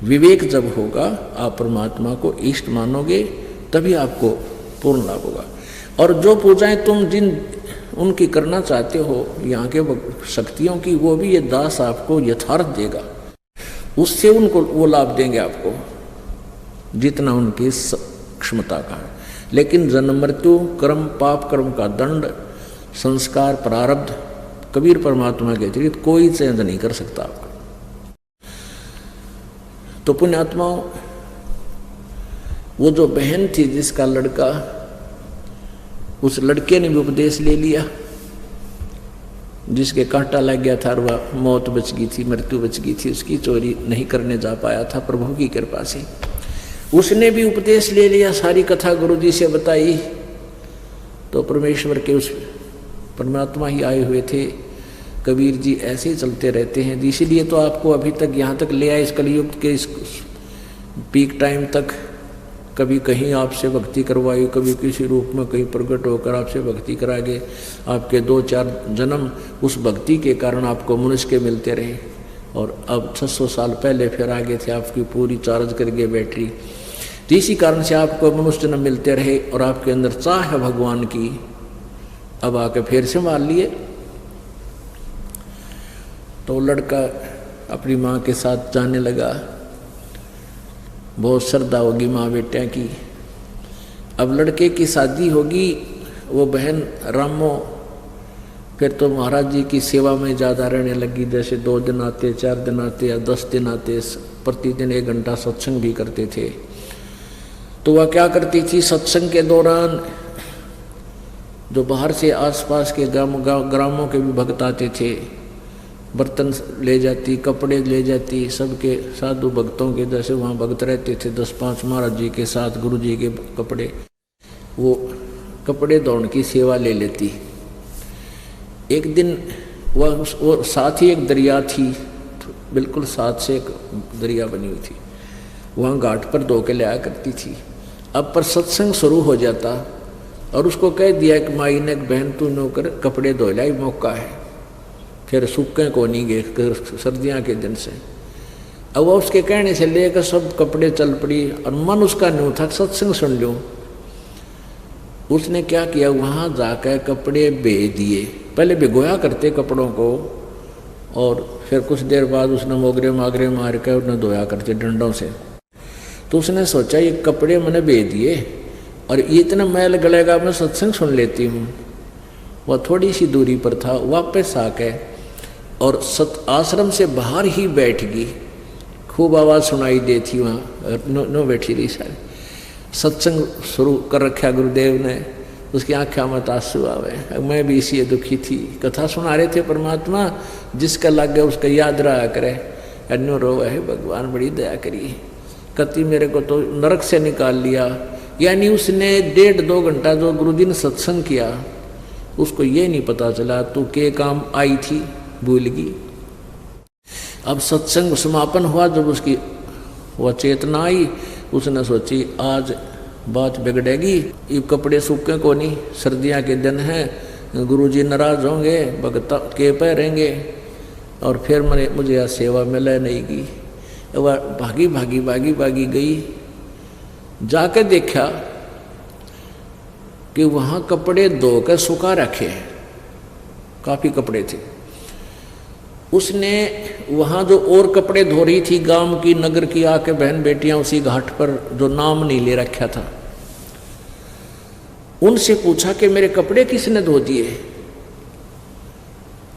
विवेक जब होगा, आप परमात्मा को इष्ट मानोगे, तभी आपको पूर्ण लाभ होगा। और जो पूजाएं तुम जिन उनकी करना चाहते हो यहाँ के शक्तियों की, वो भी ये दास आपको यथार्थ देगा, उससे उनको वो लाभ देंगे आपको जितना उनकी क्षमता का है। लेकिन जन्म मृत्यु, कर्म, पाप कर्म का दंड, संस्कार, प्रारब्ध कबीर परमात्मा के अतिरिक्त कोई चेंज नहीं कर सकता आपका। तो पुण्यात्माओं, वो जो बहन थी जिसका लड़का, उस लड़के ने भी उपदेश ले लिया, जिसके कांटा लग गया था और वह मौत बच गई थी, मृत्यु बच गई थी, उसकी चोरी नहीं करने जा पाया था प्रभु की कृपा से, उसने भी उपदेश ले लिया, सारी कथा गुरु जी से बताई। तो परमेश्वर के उस परमात्मा ही आए हुए थे। कबीर जी ऐसे ही चलते रहते हैं, इसीलिए तो आपको अभी तक यहाँ तक ले आए, इस कलयुग के इस पीक टाइम तक। कभी कहीं आपसे भक्ति करवाई, कभी किसी रूप में कहीं प्रकट होकर आपसे भक्ति कराएंगे। आपके 2-4 जन्म उस भक्ति के कारण आपको मनुष्य के मिलते रहे, और अब 600 साल पहले फिर आगे थे आपकी पूरी चार्ज करके बैटरी। तो इसी कारण से आपको मनुष्य जन्म मिलते रहे, और आपके अंदर चाह है भगवान की, अब आके फिर से मान लिए। तो लड़का अपनी माँ के साथ जाने लगा, बहुत श्रद्धा होगी माँ बेटिया की। अब लड़के की शादी होगी, वो बहन रामो फिर तो महाराज जी की सेवा में ज़्यादा रहने लगी। जैसे 2 दिन आते, 4 दिन आते या 10 दिन आते, प्रतिदिन 1 घंटा सत्संग भी करते थे। तो वह क्या करती थी, सत्संग के दौरान जो बाहर से आसपास के ग्रामों के भी भक्त आते थे, बर्तन ले जाती, कपड़े ले जाती, सबके साधु भक्तों के जैसे वहाँ भक्त रहते थे 10-5 महाराज जी के साथ, गुरु जी के कपड़े, वो कपड़े धोने की सेवा ले लेती। एक दिन वो साथ ही एक दरिया थी, बिल्कुल साथ से एक दरिया बनी हुई थी, वहाँ घाट पर धो के ले आया करती थी। अब पर सत्संग शुरू हो जाता और उसको कह दिया कि माई ने, बहन तू नौकर कपड़े धो लाई, मौका है, फिर सूखे को नहीं गए सर्दियाँ के दिन से। अब वह उसके कहने से लेकर सब कपड़े चल पड़ी, और मन उसका न्यू था सत्संग सुन लूँ। उसने क्या किया, वहाँ जाकर कपड़े बे दिए, पहले भिगोया करते कपड़ों को, और फिर कुछ देर बाद उसने मोगरे मागरे मार कर उन्हें धोया करते डंडों से। तो उसने सोचा ये कपड़े मैंने बे दिए और ये इतना मैल गलेगा, मैं सत्संग सुन लेती हूँ। वह थोड़ी सी दूरी पर था, वापस आके और आश्रम से बाहर ही बैठ गई। खूब आवाज़ सुनाई देती वहाँ, नो बैठी रही सारी। सत्संग शुरू कर रखा गुरुदेव ने, उसकी आँखों में आंसू आवे। मैं भी इसी दुखी थी, कथा सुना रहे थे परमात्मा, जिसका लग गया उसका याद रहा करे। अन्यो रो है भगवान बड़ी दया करी, कति मेरे को तो नरक से निकाल लिया। यानी उसने 1.5-2 घंटा जो गुरुजी ने सत्संग किया, उसको ये नहीं पता चला तू के काम आई थी, भूल गई। अब सत्संग समापन हुआ, जब उसकी वह चेतना आई, उसने सोची आज बात बिगड़ेगी, ये कपड़े सूखे को नहीं, सर्दियाँ के दिन हैं, गुरुजी नाराज होंगे, भगत के पहरेंगे, और फिर मुझे यह सेवा मिले नहीं गई। वह भागी भागी भागी भागी गई, जाकर देखा कि वहाँ कपड़े धोकर सुखा रखे, काफ़ी कपड़े थे। उसने वहाँ जो और कपड़े धो रही थी गांव की, नगर की आके बहन बेटियां उसी घाट पर, जो नाम नहीं ले रखा था, उनसे पूछा कि मेरे कपड़े किसने धो दिए।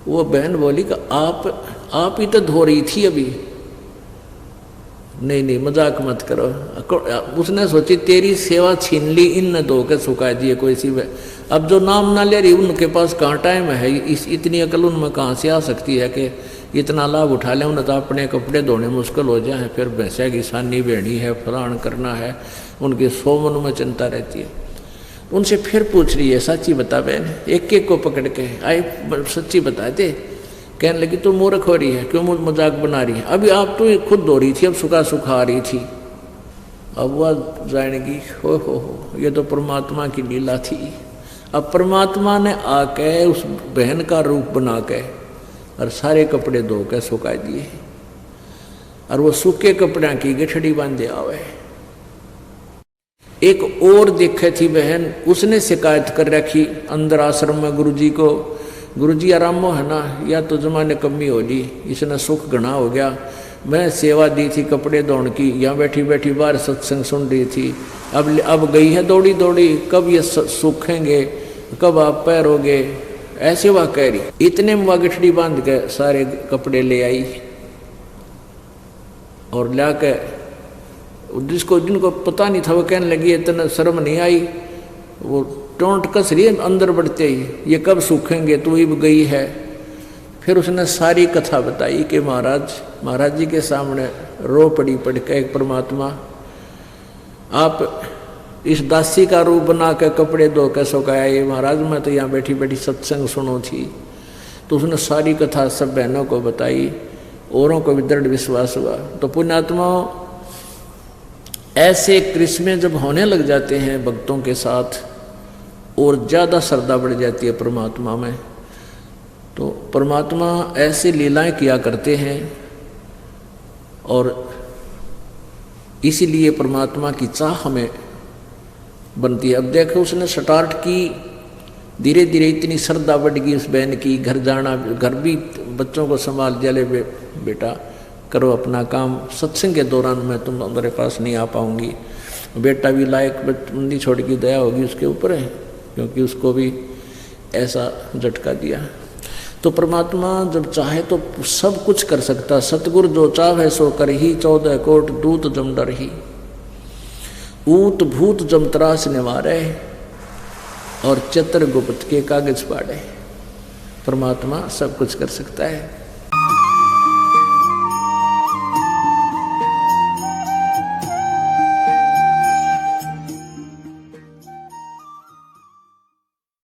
वो बहन बोली कि आप ही तो धो रही थी अभी। नहीं नहीं मजाक मत करो। उसने सोची तेरी सेवा छीन ली, इन ने धो के सुखा दिए कोई सी। अब जो नाम ना ले रही उनके पास कहाँ टाइम है, इतनी अकल उनमें कहाँ से आ सकती है कि इतना लाभ उठा लें। उन्हें तो अपने कपड़े धोने मुश्किल हो जाए, फिर भैंसा की सानी बेड़ी है, फलान करना है, उनके 100 मन में चिंता रहती है। उनसे फिर पूछ रही है, सच्ची बता बहन, एक एक को पकड़ के आए, सच्ची बता दे। कहने लगी तू मूर्ख हो रही है, क्यों मजाक बना रही है, अभी आप तो खुद धो रही थी, अब सुखा आ रही थी। अब वह जानेगी हो ये तो परमात्मा की लीला थी। अब परमात्मा ने आके उस बहन का रूप बना के और सारे कपड़े धो के सुखा दिए। और वो सूखे कपड़ा की गठड़ी बांधे आवे। एक और देखे थी बहन, उसने शिकायत कर रखी अंदर आश्रम में गुरुजी को, गुरुजी आरामो है ना, या तो जमाने कमी होगी, इसने सुख घना हो गया। मैं सेवा दी थी कपड़े धोने की, यहाँ बैठी बैठी बाहर सत्संग सुन रही थी, अब गई है दौड़ी दौड़ी, कब ये सूखेंगे, कब आप पैरोगे, ऐसे वह कह रही। इतने में वह गठड़ी बांध के सारे कपड़े ले आई और ला के जिनको पता नहीं था वो कहने लगी इतना शर्म नहीं आई, वो टोंट कस रही है अंदर बढ़ते ही, ये कब सूखेंगे, तू ही गई है। फिर उसने सारी कथा बताई कि महाराज जी के सामने रो पड़ी पड़ के, एक परमात्मा आप इस दासी का रूप बना के कपड़े धो के सुखाया, ये महाराज मैं तो यहाँ बैठी बैठी सत्संग सुनो थी। तो उसने सारी कथा सब बहनों को बताई, औरों को भी दृढ़ विश्वास हुआ। तो पुण्यात्मा ऐसे क्रिस्में जब होने लग जाते हैं भक्तों के साथ, और ज़्यादा श्रद्धा बढ़ जाती है परमात्मा में, तो परमात्मा ऐसे लीलाएं किया करते हैं। और इसीलिए परमात्मा की चाह हमें बनती है। अब देखो उसने स्टार्ट की, धीरे धीरे इतनी श्रद्धा बढ़ गई उस बहन की, घर जाना, घर भी बच्चों को संभाल दिया, ले बेटा करो अपना काम, सत्संग के दौरान मैं तुम्हारे पास नहीं आ पाऊंगी। बेटा भी लायक बंदी छोड़ की दया होगी उसके ऊपर है, क्योंकि उसको भी ऐसा झटका दिया। तो परमात्मा जब चाहे तो सब कुछ कर सकता। सतगुरु जो चाहे सो कर ही, 14 कोट दूत जम डर ही, ऊत भूत जम त्रास निवारे, और चित्रगुप्त के कागज पाड़े। परमात्मा सब कुछ कर सकता है।